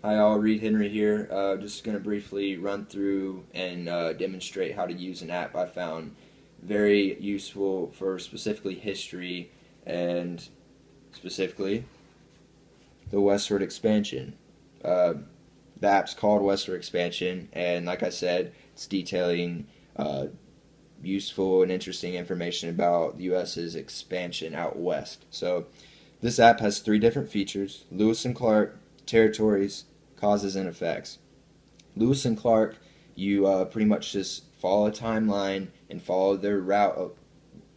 Hi all, Reed Henry here. Just going to briefly run through and demonstrate how to use an app I found very useful for specifically history and specifically the westward expansion. Uh, the app's called Westward Expansion, and like I said, it's detailing useful and interesting information about the U.S.'s expansion out west. So, this app has three different features: Lewis and Clark, territories, causes, and effects. Lewis and Clark, you pretty much just follow a timeline and follow their route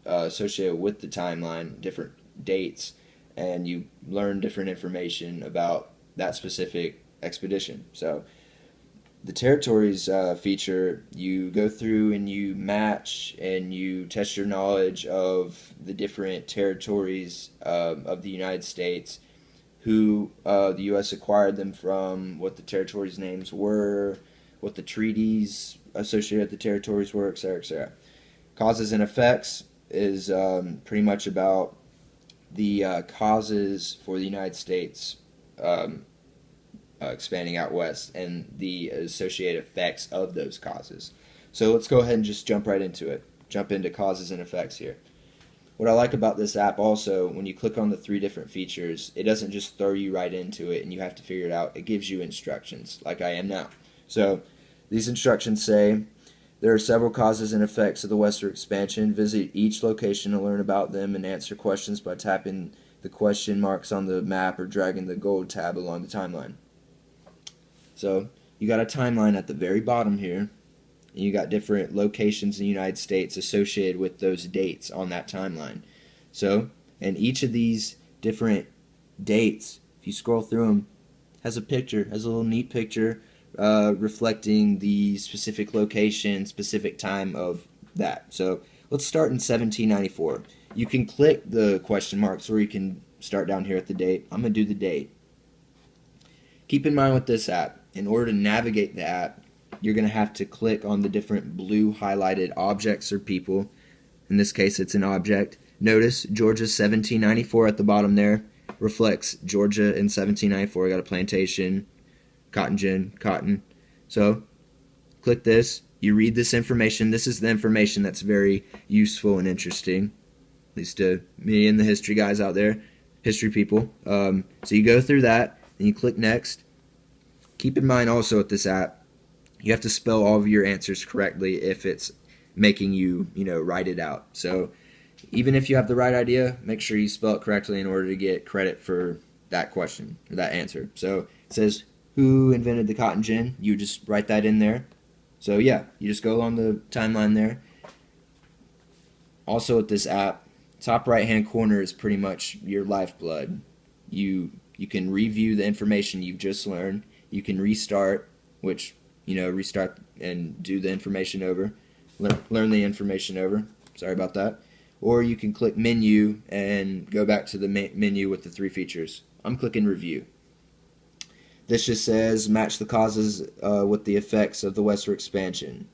associated with the timeline, different dates, and you learn different information about that specific expedition. So, the territories feature, you go through and you match and you test your knowledge of the different territories of the United States, who the U.S. acquired them from, what the territories' names were, what the treaties associated with the territories were, etc., etc. Causes and effects is pretty much about the causes for the United States expanding out west and the associated effects of those causes. So let's go ahead and just jump right into it. Jump into causes and effects here. What I like about this app also, when you click on the three different features, it doesn't just throw you right into it and you have to figure it out. It gives you instructions, like I am now. So these instructions say there are several causes and effects of the westward expansion. Visit each location to learn about them and answer questions by tapping the question marks on the map or dragging the gold tab along the timeline. So you got a timeline at the very bottom here, and you got different locations in the United States associated with those dates on that timeline. So, and each of these different dates, if you scroll through them, has a picture, has a little neat picture reflecting the specific location, specific time of that. So let's start in 1794. You can click the question marks, or you can start down here at the date. I'm going to do the date. Keep in mind with this app, in order to navigate the app, you're going to have to click on the different blue highlighted objects or people. In this case, it's an object. Notice Georgia 1794 at the bottom there reflects Georgia in 1794. I got a plantation, cotton gin, cotton. So click this. You read this information. This is the information that's very useful and interesting, at least to me and the history guys out there, history people. So you go through that, and you click next. Keep in mind also with this app, you have to spell all of your answers correctly if it's making you, write it out. So even if you have the right idea, make sure you spell it correctly in order to get credit for that question, or that answer. So it says, who invented the cotton gin? You just write that in there. So yeah, you just go along the timeline there. Also with this app, top right hand corner is pretty much your lifeblood. You can review the information you've just learned. You can restart, which, restart and do the information over, learn the information over. Sorry about that. Or you can click menu and go back to the menu with the three features. I'm clicking review. This just says match the causes with the effects of the westward expansion.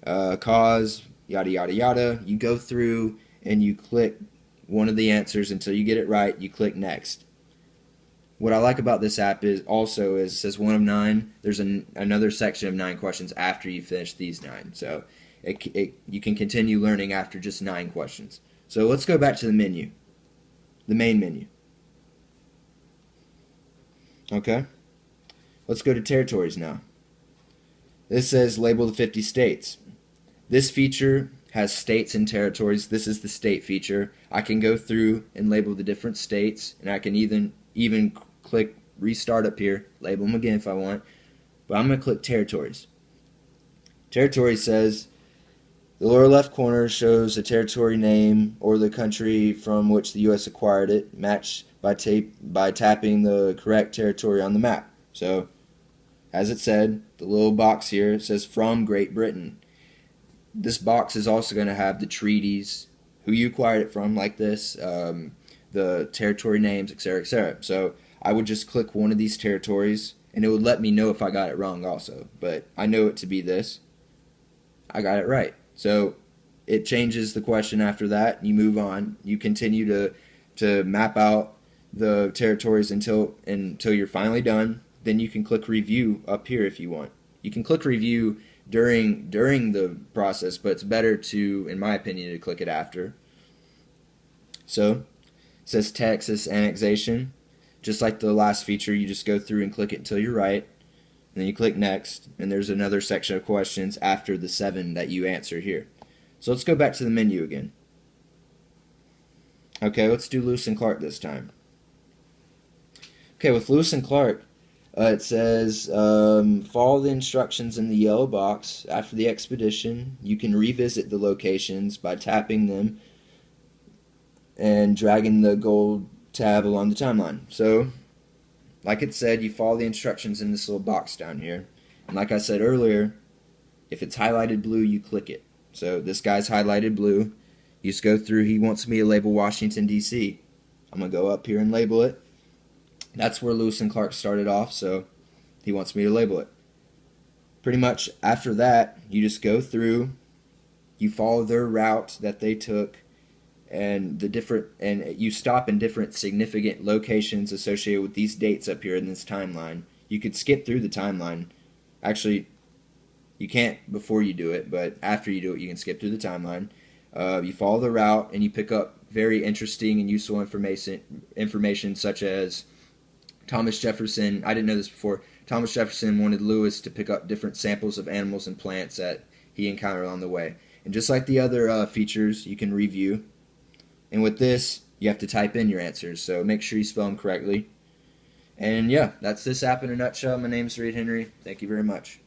Cause, yada, yada, yada. You go through and you click one of the answers until you get it right. You click next. What I like about this app is it says 1 of 9. There's another section of 9 questions after you finish these 9. So you can continue learning after just 9 questions. So let's go back to the menu, the main menu. Okay, let's go to territories now. This says label the 50 states. This feature has states and territories. This is the state feature. I can go through and label the different states, and I can even click restart up here, label them again if I want, but I'm going to click territories. Territory says the lower left corner shows the territory name or the country from which the U.S. acquired it, matched by tapping the correct territory on the map. So, as it said, the little box here says from Great Britain. This box is also going to have the treaties, who you acquired it from, like this, the territory names, etc., etc. So I would just click one of these territories, and it would let me know if I got it wrong also. But I know it to be this. I got it right. So it changes the question after that. You move on. You continue to map out the territories until you're finally done. then you can click review up here if you want. You can click review during the process, but it's better to, in my opinion, to click it after. So it says Texas annexation. Just like the last feature, you just go through and click it until you're right, and then you click next, and there's another section of questions after the 7 that you answer here. So let's go back to the menu again. Okay, let's do Lewis and Clark this time. Okay, with Lewis and Clark, it says follow the instructions in the yellow box. After the expedition, you can revisit the locations by tapping them and dragging the gold tab along the timeline. So, like it said, you follow the instructions in this little box down here. And like I said earlier, if it's highlighted blue, you click it. So this guy's highlighted blue. You just go through, he wants me to label Washington, D.C. I'm going to go up here and label it. That's where Lewis and Clark started off, so he wants me to label it. Pretty much after that, you just go through, you follow their route that they took, and you stop in different significant locations associated with these dates up here in this timeline. You could skip through the timeline. Actually, you can't before you do it, but after you do it, you can skip through the timeline. You follow the route, and you pick up very interesting and useful information such as Thomas Jefferson. I didn't know this before. Thomas Jefferson wanted Lewis to pick up different samples of animals and plants that he encountered on the way. And just like the other features, you can review. And with this, you have to type in your answers, so make sure you spell them correctly. And yeah, that's this app in a nutshell. My name's Reed Henry. Thank you very much.